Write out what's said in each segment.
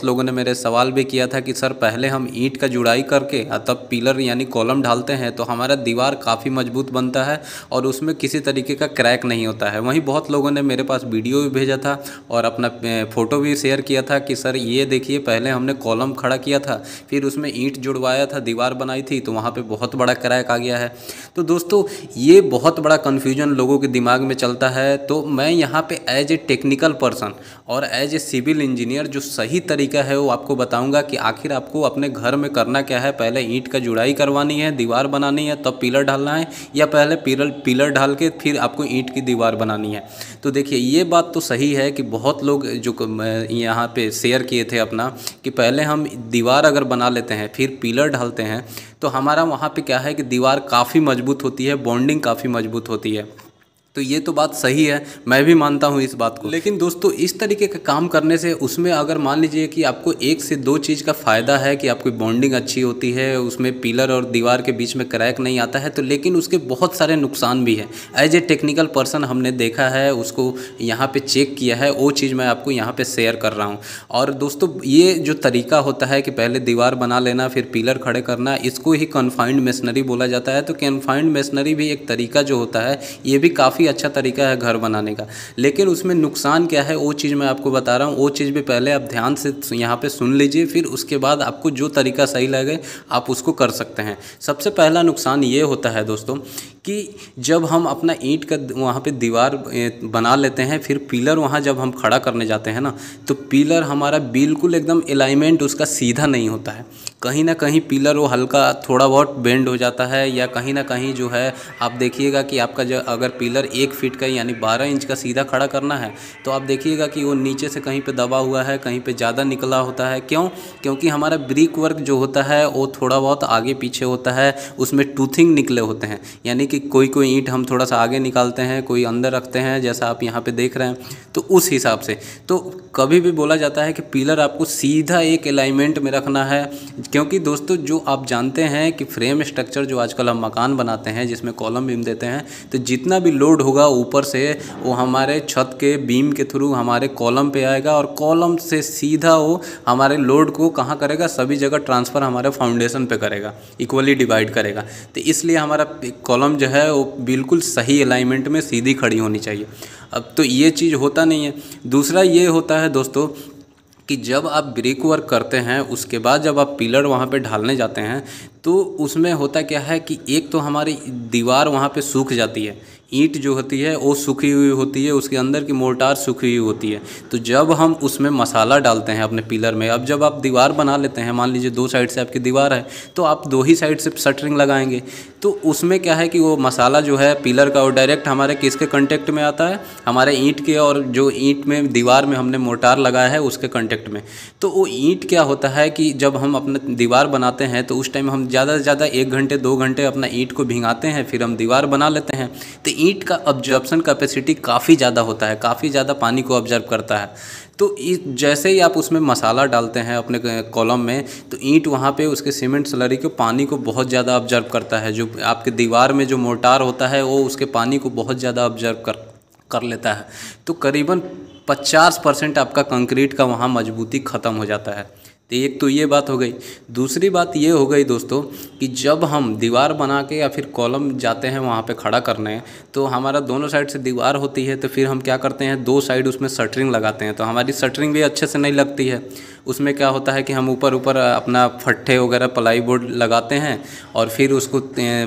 बहुत लोगों ने मेरे सवाल भी किया था कि सर पहले हम ईंट का जुड़ाई करके तब पिलर यानी कॉलम डालते हैं तो हमारा दीवार काफ़ी मजबूत बनता है और उसमें किसी तरीके का क्रैक नहीं होता है। वहीं बहुत लोगों ने मेरे पास वीडियो भी भेजा था और अपना फ़ोटो भी शेयर किया था कि सर ये देखिए पहले हमने कॉलम खड़ा किया था, फिर उसमें ईंट जुड़वाया था, दीवार बनाई थी, तो वहाँ पे बहुत बड़ा क्रैक आ गया है। तो दोस्तों ये बहुत बड़ा कन्फ्यूजन लोगों के दिमाग में चलता है। तो मैं यहाँ पे एज ए टेक्निकल पर्सन और एज ए सिविल इंजीनियर जो सही तरीका है वो आपको बताऊंगा कि आखिर आपको अपने घर में करना क्या है। पहले ईंट का जुड़ाई करवानी है, दीवार बनानी है, तब पिलर डालना है, या पहले पिलर डाल के फिर आपको ईंट की दीवार बनानी है। तो देखिए ये बात तो सही है कि बहुत लोग जो यहाँ पे शेयर किए थे अपना कि पहले हम दीवार अगर बना लेते हैं फिर पिलर डालते हैं तो हमारा वहाँ पे क्या है कि दीवार काफ़ी मजबूत होती है, बॉन्डिंग काफ़ी मजबूत होती है। तो ये तो बात सही है, मैं भी मानता हूँ इस बात को। लेकिन दोस्तों इस तरीके का काम करने से उसमें अगर मान लीजिए कि आपको एक से दो चीज़ का फ़ायदा है कि आपकी बॉन्डिंग अच्छी होती है, उसमें पिलर और दीवार के बीच में क्रैक नहीं आता है, तो लेकिन उसके बहुत सारे नुकसान भी हैं। एज ए टेक्निकल पर्सन हमने देखा है, उसको यहाँ पर चेक किया है, वो चीज़ मैं आपको यहाँ पर शेयर कर रहा हूँ। और दोस्तों ये जो तरीका होता है कि पहले दीवार बना लेना फिर पिलर खड़े करना, इसको ही कन्फाइंड मेसनरी बोला जाता है। तो कन्फाइंड मेसनरी भी एक तरीका जो होता है ये भी काफ़ी अच्छा तरीका है घर बनाने का। लेकिन उसमें नुकसान क्या है वो चीज़ मैं आपको बता रहा हूँ। वो चीज़ भी पहले आप ध्यान से यहाँ पे सुन लीजिए, फिर उसके बाद आपको जो तरीका सही लगे आप उसको कर सकते हैं। सबसे पहला नुकसान ये होता है दोस्तों कि जब हम अपना ईंट का वहाँ पे दीवार बना लेते हैं, फिर पिलर वहाँ जब हम खड़ा करने जाते हैं ना, तो पिलर हमारा बिल्कुल एकदम अलाइनमेंट उसका सीधा नहीं होता है। कहीं ना कहीं पिलर वो हल्का थोड़ा बहुत बेंड हो जाता है, या कहीं ना कहीं जो है आप देखिएगा कि आपका जो अगर पिलर 1 फीट का यानी 12 इंच का सीधा खड़ा करना है तो आप देखिएगा कि वो नीचे से कहीं पे दबा हुआ है, कहीं पे ज़्यादा निकला होता है। क्यों? क्योंकि हमारा ब्रिक वर्क जो होता है वो थोड़ा बहुत आगे पीछे होता है, उसमें टूथिंग निकले होते हैं। यानी कि कोई ईंट हम थोड़ा सा आगे निकालते हैं, कोई अंदर रखते हैं, जैसा आप यहाँ पे देख रहे हैं। तो उस हिसाब से तो कभी भी बोला जाता है कि पिलर आपको सीधा एक अलाइनमेंट में रखना है। क्योंकि दोस्तों जो आप जानते हैं कि फ्रेम स्ट्रक्चर जो आजकल हम मकान बनाते हैं जिसमें कॉलम बीम देते हैं, तो जितना भी लोड होगा ऊपर से वो हमारे छत के बीम के थ्रू हमारे कॉलम पे आएगा, और कॉलम से सीधा वो हमारे लोड को कहाँ करेगा, सभी जगह ट्रांसफ़र हमारे फाउंडेशन पे करेगा, इक्वली डिवाइड करेगा। तो इसलिए हमारा कॉलम जो है वो बिल्कुल सही अलाइनमेंट में सीधी खड़ी होनी चाहिए। अब तो ये चीज़ होता नहीं है। दूसरा ये होता है दोस्तों कि जब आप ब्रिक वर्क करते हैं उसके बाद जब आप पिलर वहाँ पे ढालने जाते हैं तो उसमें होता क्या है कि एक तो हमारी दीवार वहाँ पे सूख जाती है, ईंट जो होती है वो सूखी हुई होती है, उसके अंदर की मोर्टार सूखी हुई होती है। तो जब हम उसमें मसाला डालते हैं अपने पिलर में, अब जब आप दीवार बना लेते हैं, मान लीजिए 2 साइड से आपकी दीवार है तो आप 2 ही साइड से शटरिंग लगाएंगे, तो उसमें क्या है कि वो मसाला जो है पिलर का वो डायरेक्ट हमारे किसके कांटेक्ट में आता है, हमारे ईंट के, और जो ईंट में दीवार में हमने मोर्टार लगाया है उसके कांटेक्ट में। तो वो ईंट क्या होता है कि जब हम अपना दीवार बनाते हैं तो उस टाइम हम ज़्यादा से ज़्यादा 1 घंटे 2 घंटे अपना ईंट को भिंगाते हैं, फिर हम दीवार बना लेते हैं। तो ईंट का ऑब्जर्प्शन कैपेसिटी काफ़ी ज़्यादा होता है, काफ़ी ज़्यादा पानी को ऑब्जर्व करता है। तो जैसे ही आप उसमें मसाला डालते हैं अपने कॉलम में, तो ईंट वहाँ पे उसके सीमेंट स्लरी को पानी को बहुत ज़्यादा ऑब्जर्व करता है। जो आपके दीवार में जो मोर्टार होता है वो उसके पानी को बहुत ज़्यादा ऑब्जर्व कर लेता है। तो करीबन 50% आपका कंक्रीट का वहाँ मजबूती ख़त्म हो जाता है। तो एक तो ये बात हो गई। दूसरी बात ये हो गई दोस्तों कि जब हम दीवार बना के या फिर कॉलम जाते हैं वहाँ पे खड़ा करने, तो हमारा दोनों साइड से दीवार होती है, तो फिर हम क्या करते हैं 2 साइड उसमें शटरिंग लगाते हैं। तो हमारी शटरिंग भी अच्छे से नहीं लगती है। उसमें क्या होता है कि हम ऊपर अपना फट्ठे वगैरह प्लाई बोर्ड लगाते हैं और फिर उसको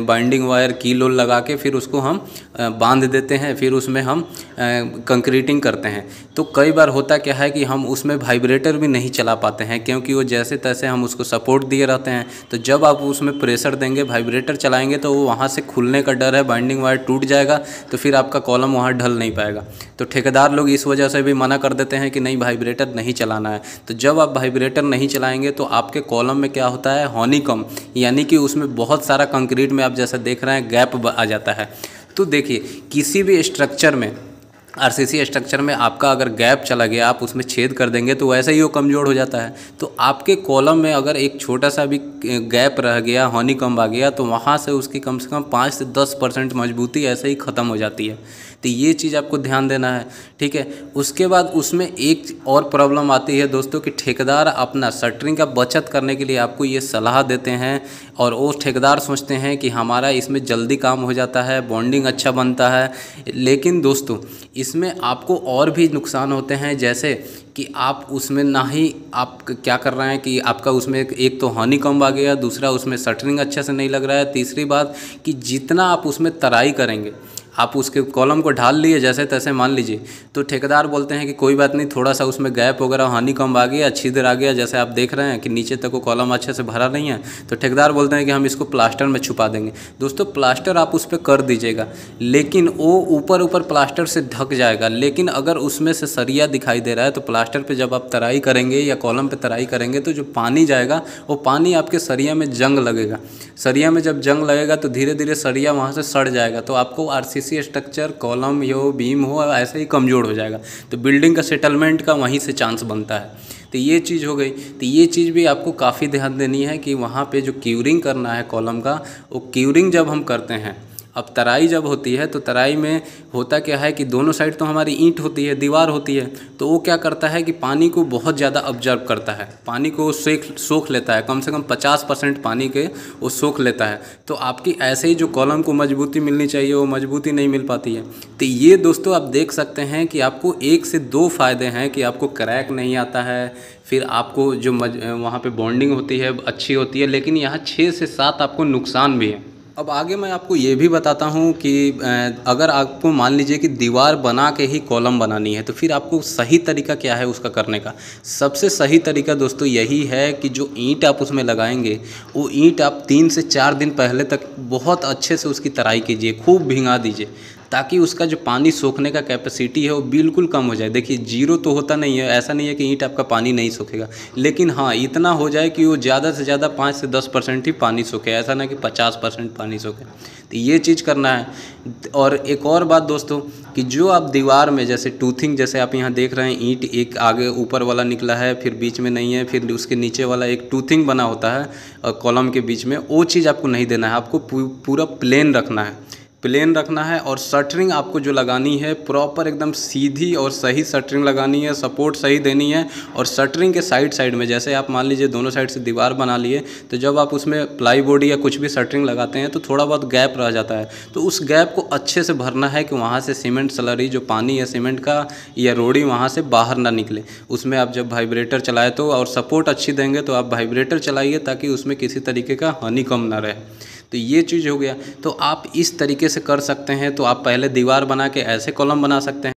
बाइंडिंग वायर कील लगा के फिर उसको हम बांध देते हैं, फिर उसमें हम कंक्रीटिंग करते हैं। तो कई बार होता क्या है कि हम उसमें वाइब्रेटर भी नहीं चला पाते हैं, क्योंकि वो जैसे तैसे हम उसको सपोर्ट दिए रहते हैं। तो जब आप उसमें प्रेशर देंगे, वाइब्रेटर चलाएंगे, तो वो वहाँ से खुलने का डर है, बाइंडिंग वायर टूट जाएगा, तो फिर आपका कॉलम वहाँ ढल नहीं पाएगा। तो ठेकेदार लोग इस वजह से भी मना कर देते हैं कि नहीं वाइब्रेटर नहीं चलाना है। तो जब आप वाइब्रेटर नहीं चलाएंगे तो आपके कॉलम में क्या होता है, हनीकॉम्ब, यानी कि उसमें बहुत सारा कंक्रीट में आप जैसा देख रहे हैं गैप आ जाता है। तो देखिए किसी भी स्ट्रक्चर में, आरसीसी स्ट्रक्चर में आपका अगर गैप चला गया, आप उसमें छेद कर देंगे तो वैसे ही वो कमज़ोर हो जाता है। तो आपके कॉलम में अगर एक छोटा सा भी गैप रह गया, हनीकॉम्ब आ गया, तो वहाँ से उसकी कम से कम 5 से 10% मजबूती ऐसे ही ख़त्म हो जाती है। तो ये चीज़ आपको ध्यान देना है, ठीक है। उसके बाद उसमें एक और प्रॉब्लम आती है दोस्तों कि ठेकेदार अपना शटरिंग का बचत करने के लिए आपको ये सलाह देते हैं, और वो ठेकेदार सोचते हैं कि हमारा इसमें जल्दी काम हो जाता है, बॉन्डिंग अच्छा बनता है। लेकिन दोस्तों इसमें आपको और भी नुकसान होते हैं, जैसे कि आप उसमें ना ही आप क्या कर रहे हैं कि आपका उसमें एक तो हनीकॉम्ब आ गया, दूसरा उसमें शटरिंग अच्छे से नहीं लग रहा है, तीसरी बात कि जितना आप उसमें तराई करेंगे, आप उसके कॉलम को ढाल लिए जैसे तैसे मान लीजिए, तो ठेकेदार बोलते हैं कि कोई बात नहीं, थोड़ा सा उसमें गैप वगैरह हनीकॉम्ब आ गया, छिद्र आ गया, जैसे आप देख रहे हैं कि नीचे तक वो कॉलम अच्छे से भरा नहीं है, तो ठेकेदार बोलते हैं कि हम इसको प्लास्टर में छुपा देंगे। दोस्तों प्लास्टर आप उस पर कर दीजिएगा, लेकिन वो ऊपर ऊपर प्लास्टर से ढक जाएगा, लेकिन अगर उसमें से सरिया दिखाई दे रहा है तो प्लास्टर पर जब आप तराई करेंगे या कॉलम पर तराई करेंगे तो जो पानी जाएगा वो पानी आपके सरिया में जंग लगेगा। सरिया में जब जंग लगेगा तो धीरे धीरे सरिया वहाँ से सड़ जाएगा, तो आपको आरसीसी स्ट्रक्चर, कॉलम हो, बीम हो, ऐसे ही कमज़ोर हो जाएगा, तो बिल्डिंग का सेटलमेंट का वहीं से चांस बनता है। तो ये चीज़ हो गई। तो ये चीज़ भी आपको काफ़ी ध्यान देनी है कि वहाँ पे जो क्यूरिंग करना है कॉलम का, वो क्यूरिंग जब हम करते हैं, अब तराई जब होती है तो तराई में होता क्या है कि दोनों साइड तो हमारी ईंट होती है, दीवार होती है, तो वो क्या करता है कि पानी को बहुत ज़्यादा ऑब्जर्व करता है, पानी को सोख लेता है, कम से कम 50% पानी के वो सोख लेता है। तो आपकी ऐसे ही जो कॉलम को मजबूती मिलनी चाहिए वो मजबूती नहीं मिल पाती है। तो ये दोस्तों आप देख सकते हैं कि आपको 1 से 2 फ़ायदे हैं कि आपको क्रैक नहीं आता है, फिर आपको जो वहाँ पे बॉन्डिंग होती है अच्छी होती है, लेकिन यहाँ 6 से 7 आपको नुकसान भी है। अब आगे मैं आपको ये भी बताता हूँ कि अगर आपको मान लीजिए कि दीवार बना के ही कॉलम बनानी है, तो फिर आपको सही तरीका क्या है उसका करने का। सबसे सही तरीका दोस्तों यही है कि जो ईंट आप उसमें लगाएंगे, वो ईंट आप 3 से 4 दिन पहले तक बहुत अच्छे से उसकी तराई कीजिए, खूब भिंगा दीजिए, ताकि उसका जो पानी सोखने का कैपेसिटी है वो बिल्कुल कम हो जाए। देखिए जीरो तो होता नहीं है, ऐसा नहीं है कि ईंट आपका पानी नहीं सोखेगा, लेकिन हाँ इतना हो जाए कि वो ज़्यादा से ज़्यादा 5 से 10% ही पानी सोखे, ऐसा ना कि 50% पानी सोखे। तो ये चीज़ करना है। और एक और बात दोस्तों कि जो आप दीवार में जैसे टूथिंग, जैसे आप यहाँ देख रहे हैं ईंट एक आगे ऊपर वाला निकला है, फिर बीच में नहीं है, फिर उसके नीचे वाला एक टूथिंग बना होता है और कॉलम के बीच में, वो चीज़ आपको नहीं देना है, आपको पूरा प्लेन रखना है, प्लेन रखना है। और शटरिंग आपको जो लगानी है प्रॉपर एकदम सीधी और सही शटरिंग लगानी है, सपोर्ट सही देनी है। और शटरिंग के साइड में जैसे आप मान लीजिए दोनों साइड से दीवार बना लिए, तो जब आप उसमें प्लाईवुड या कुछ भी शटरिंग लगाते हैं तो थोड़ा बहुत गैप रह जाता है, तो उस गैप को अच्छे से भरना है कि वहाँ से सीमेंट स्लरी जो पानी है सीमेंट का या रोड़ी वहाँ से बाहर ना निकले। उसमें आप जब वाइब्रेटर चलाए तो, और सपोर्ट अच्छी देंगे तो आप वाइब्रेटर चलाइए ताकि उसमें किसी तरीके का हनीकॉम्ब ना रहे। तो ये चीज़ हो गया। तो आप इस तरीके से कर सकते हैं। तो आप पहले दीवार बना के ऐसे कॉलम बना सकते हैं।